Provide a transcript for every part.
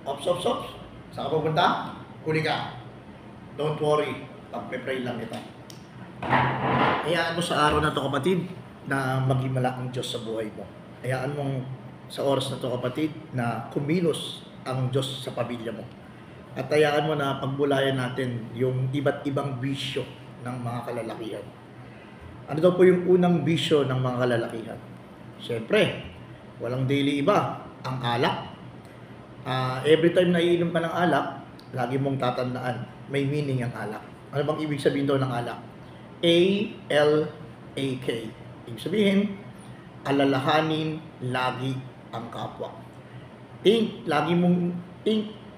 Ops. Saan ka pupunta? Huli ka. Don't worry. Pagpe-pray lang kita. Hayaan mo sa araw na to, kapatid, na maging malaking Diyos sa buhay mo. Hayaan mong sa oras na to, kapatid, na kumilos ang Diyos sa pamilya mo. At hayaan mo na pagbulayan natin yung iba't ibang bisyo ng mga kalalakihan. Ano daw po yung unang bisyo ng mga kalalakihan? Siyempre, walang daily iba, ang alak. Every time na iinom ka ng alak, lagi mong tatandaan, may meaning ang alak. Ano bang ibig sabihin daw ng alak? A-L-A-K. Ibig sabihin, alalahanin lagi ang kapwa. Think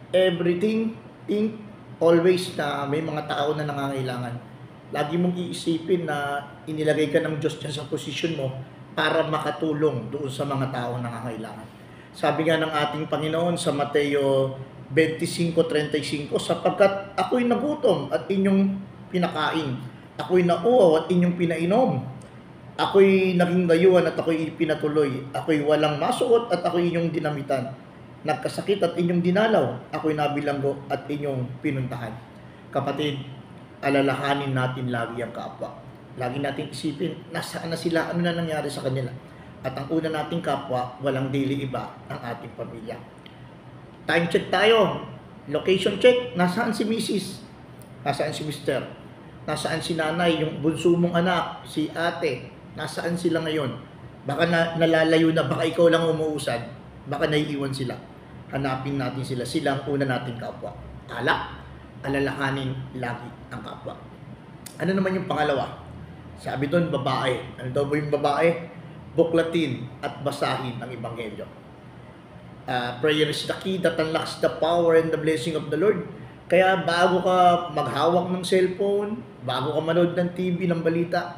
everything, think always na may mga tao na nangangailangan. Lagi mong iisipin na inilagay ka ng Diyos dyan sa posisyon mo para makatulong doon sa mga tao na nangangailangan. Sabi nga ng ating Panginoon sa Mateo 25:35, sapagkat ako'y nagutom at inyong pinakain, ako'y nauuhaw at inyong pinainom, ako'y naging dayuhan at ako'y pinatuloy, ako'y walang masuot at ako'y inyong dinamitan, nagkasakit at inyong dinalaw, ako'y nabilanggo at inyong pinuntahan. Kapatid, alalahanin natin lagi ang kapwa. Lagi natin isipin, nasaan na sila, ano na nangyari sa kanila. At ang una nating kapwa, walang daily iba, ang ating pamilya. Time check tayo. Location check, nasaan si Mrs.? Nasaan si Mr.? Nasaan si nanay, yung bunso mong anak, si ate? Nasaan sila ngayon? Baka nalalayo na, baka ikaw lang umuusad, baka naiiwan sila. Hanapin natin sila, sila ang una nating kapwa. Alalahanin lagi ang kapwa. Ano naman yung pangalawa? Sabi doon, babae. Ano daw ba yung babae? Buklatin at basahin ang Ebanghelyo. Prayer is the key that unlocks the power and the blessing of the Lord. Kaya bago ka maghawak ng cellphone, bago ka manood ng TV, ng balita,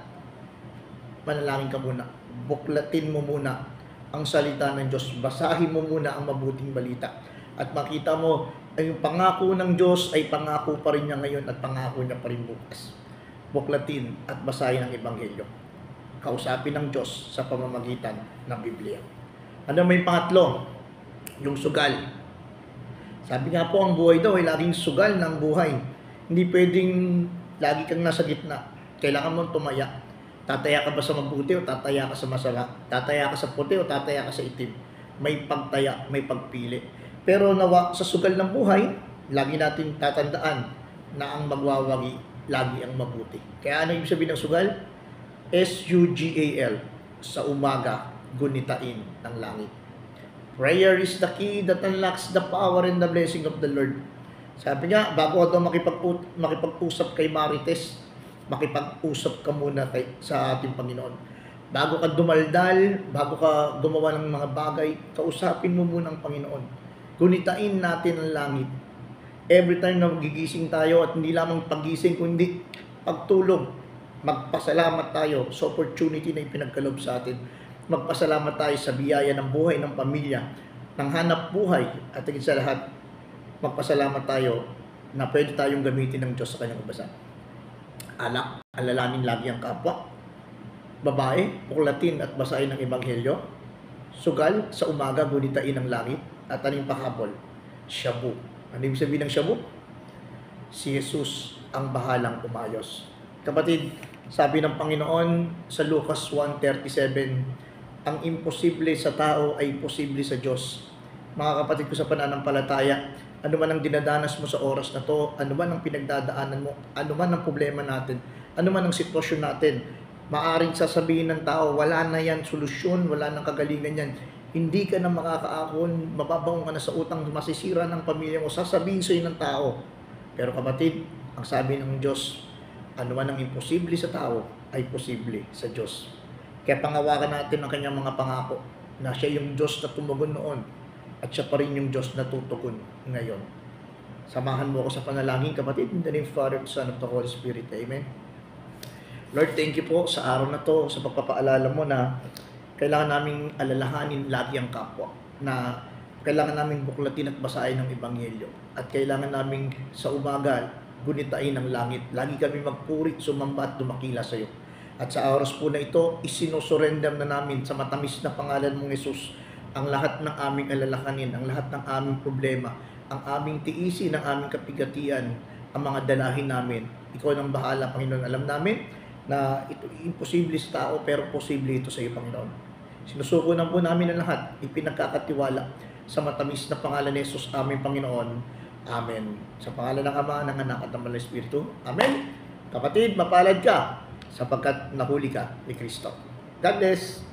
manalangin ka muna. Buklatin mo muna ang salita ng Diyos. Basahin mo muna ang mabuting balita. At makita mo, ay yung pangako ng Diyos ay pangako pa rin niya ngayon at pangako niya pa rin bukas. Buklatin at basahin ang Ebanghelyo. Kausapin ng Diyos sa pamamagitan ng Biblia. Ano may pangatlo? Yung sugal. Sabi nga po, ang buhay daw ay laging sugal ng buhay. Hindi pwedeng lagi kang nasa gitna. Kailangan mong tumaya. Tataya ka ba sa mabuti o tataya ka sa masama? Tataya ka sa puti o tataya ka sa itim? May pagtaya, may pagpili. Pero nawa sa sugal ng buhay, lagi natin tatandaan na ang magwawagi, lagi ang mabuti. Kaya ano ibig sabihin ng sugal? S-U-G-A-L. Sa umaga, gunitain ng langit. Prayer is the key that unlocks the power and the blessing of the Lord. Sabi nga, bago ka daw makipag-usap kay Marites, makipag-usap ka muna sa ating Panginoon. Bago ka dumaldal, bago ka gumawa ng mga bagay, kausapin mo muna ang Panginoon. Gunitain natin ang langit. Every time na magigising tayo, at hindi lamang pagising, kundi pagtulog, magpasalamat tayo sa opportunity na ipinagkaloob sa atin. Magpasalamat tayo sa biyaya ng buhay ng pamilya, ng hanap buhay, at higit sa lahat, magpasalamat tayo na pwede tayong gamitin ng Diyos sa kanyang kabasan. Alalanin lagi ang kapwa. Babae, buklatin at basahin ang Ebanghelyo. Sugal, sa umaga, gunitain ang langit. At anong pahabol? Shabu. Ano ibig sabihin ng shabu? Si Jesus ang bahalang umayos. Kapatid, sabi ng Panginoon sa Lucas 1:37, ang imposible sa tao ay posible sa Diyos. Mga kapatid ko sa pananampalataya, ano man ang dinadanas mo sa oras na to, ano man ang pinagdadaanan mo, ano man ang problema natin, ano man ang sitwasyon natin, maaring sasabihin ng tao, wala na yan solusyon, wala nang kagalingan yan. Hindi ka na makakaakon, mababangon ka na sa utang, masisira ng pamilya mo, sasabihin sa'yo ng tao. Pero kapatid, ang sabi ng Diyos, ano man ang imposible sa tao, ay posible sa Diyos. Kaya pangawakan natin ang kanyang mga pangako, na siya yung Diyos na tumugon noon, at siya pa rin yung Diyos na tutugon ngayon. Samahan mo ako sa panalangin, kapatid, in the name of the Father, Son, of the Holy Spirit. Amen. Lord, thank you po sa araw na to, sa pagpapaalala mo na kailangan naming alalahanin lagi ang kapwa, na kailangan naming buklatin at basahin ng Ebanghelyo, at kailangan naming sa umaga gunitain ng langit. Lagi kami magpuri, sumamba at dumakila sa iyo. At sa oras po na ito, isinusurrender na namin sa matamis na pangalan mong Jesus ang lahat ng aming alalahanin, ang lahat ng aming problema, ang aming tiisin, ang aming kapigatian, ang mga dalahin namin. Ikaw nang bahala, Panginoon. Alam namin na ito imposible sa tao, pero posible ito sa iyo, Panginoon. Sinusuko na po namin ang lahat, ipinagkakatiwala sa matamis na pangalan ni Jesus, aming Panginoon. Amen. Sa pangalan ng Ama, ng Anak at ng Banal na Espiritu. Amen. Kapatid, mapalad ka sapagkat nahuli ka ni Kristo. God bless.